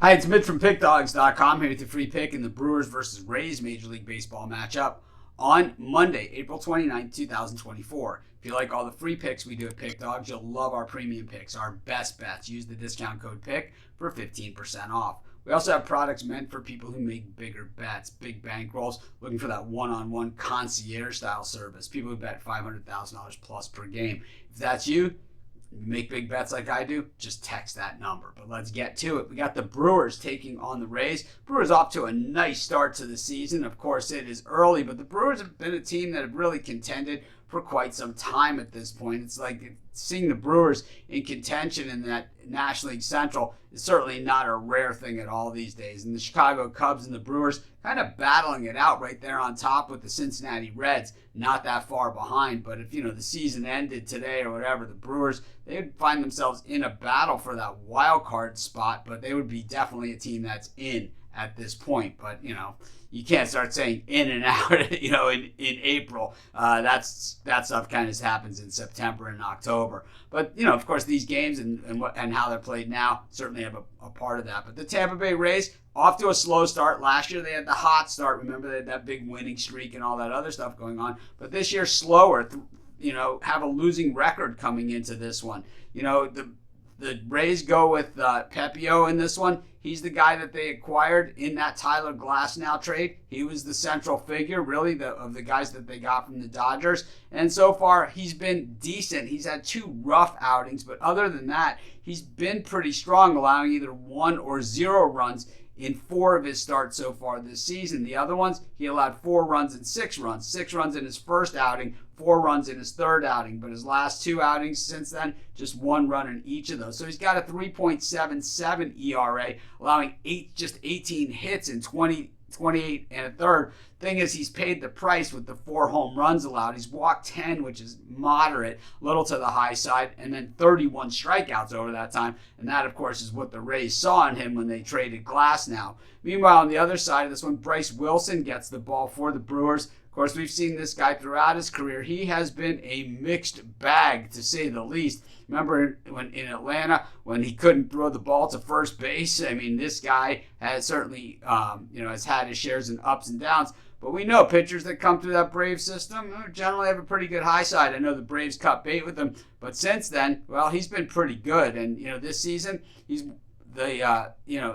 Hi, it's Mitch from Pickdawgz.com here with your free pick in the Brewers versus Rays Major League Baseball matchup on Monday, April 29th, 2024. If you like all the free picks we do at Pickdawgz, you'll love our premium picks, our best bets. Use the discount code PICK for 15% off. We also have products meant for people who make bigger bets, big bankrolls, looking for that one-on-one concierge-style service. People who bet $500,000 plus per game. If that's you make big bets like I do, just text that number. But let's get to it. We got the Brewers taking on the Rays. Brewers off to a nice start to the season. Of course, it is early, but the Brewers have been a team that have really contended for quite some time at this point. It's like seeing the Brewers in contention in that National League Central is certainly not a rare thing at all these days. And the Chicago Cubs and the Brewers kind of battling it out right there on top with the Cincinnati Reds, not that far behind. But if, the season ended today or whatever, the Brewers, they would find themselves in a battle for that wild card spot, but they would be definitely a team that's in at this point. But, you can't start saying in and out, in April. That stuff kind of happens in September and October. But, of course, these games and how they're played now certainly have a part of that. But the Tampa Bay Rays, off to a slow start. Last year they had the hot start. Remember, they had that big winning streak and all that other stuff going on. But this year, slower, have a losing record coming into this one. The Rays go with Pepio in this one. He's the guy that they acquired in that Tyler Glasnow trade. He was the central figure, really, of the guys that they got from the Dodgers. And so far, he's been decent. He's had 2 rough outings, but other than that, he's been pretty strong, allowing either 1 or 0 runs in 4 of his starts so far this season. The other ones, he allowed 4 runs and 6 runs. 6 runs in his first outing, 4 runs in his third outing. But his last 2 outings since then, just 1 run in each of those. So he's got a 3.77 ERA, allowing 18 hits in 28 and a third. Thing is, he's paid the price with the 4 home runs allowed. He's walked 10, which is moderate, little to the high side, and then 31 strikeouts over that time. And that, of course, is what the Rays saw in him when they traded Glasnow. Meanwhile, on the other side of this one, Bryce Wilson gets the ball for the Brewers. Of course, we've seen this guy throughout his career. He has been a mixed bag, to say the least. Remember when in Atlanta, when he couldn't throw the ball to first base? I mean, this guy has certainly, has had his shares in ups and downs. But we know pitchers that come through that Braves system generally have a pretty good high side. I know the Braves cut bait with him, but since then, well, he's been pretty good. And, this season, he's in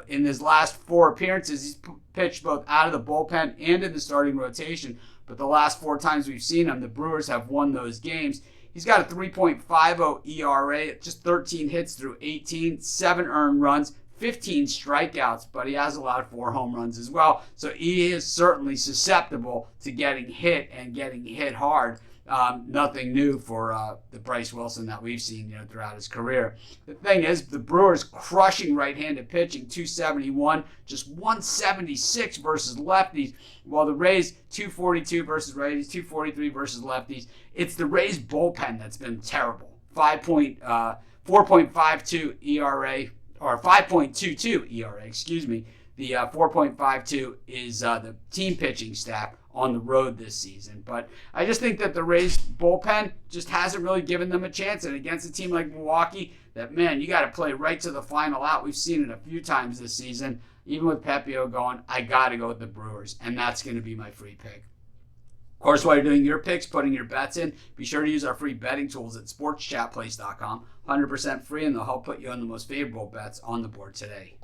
his last 4 appearances, he's pitched both out of the bullpen and in the starting rotation. But the last 4 times we've seen him, the Brewers have won those games. He's got a 3.50 ERA, just 13 hits through 18, 7 earned runs, 15 strikeouts, but he has allowed 4 home runs as well. So he is certainly susceptible to getting hit and getting hit hard. Nothing new for the Bryce Wilson that we've seen throughout his career. The thing is, the Brewers crushing right-handed pitching, 271, just 176 versus lefties, while the Rays 242 versus righties, 243 versus lefties. It's the Rays bullpen that's been terrible. 4.52 ERA, or 5.22 ERA, excuse me. The 4.52 is the team pitching staff on the road this season. But I just think that the Rays bullpen just hasn't really given them a chance. And against a team like Milwaukee, that, man, you got to play right to the final out. We've seen it a few times this season. Even with Pepio going, I got to go with the Brewers. And that's going to be my free pick. Of course, while you're doing your picks, putting your bets in, be sure to use our free betting tools at sportschatplace.com. 100% free, and they'll help put you on the most favorable bets on the board today.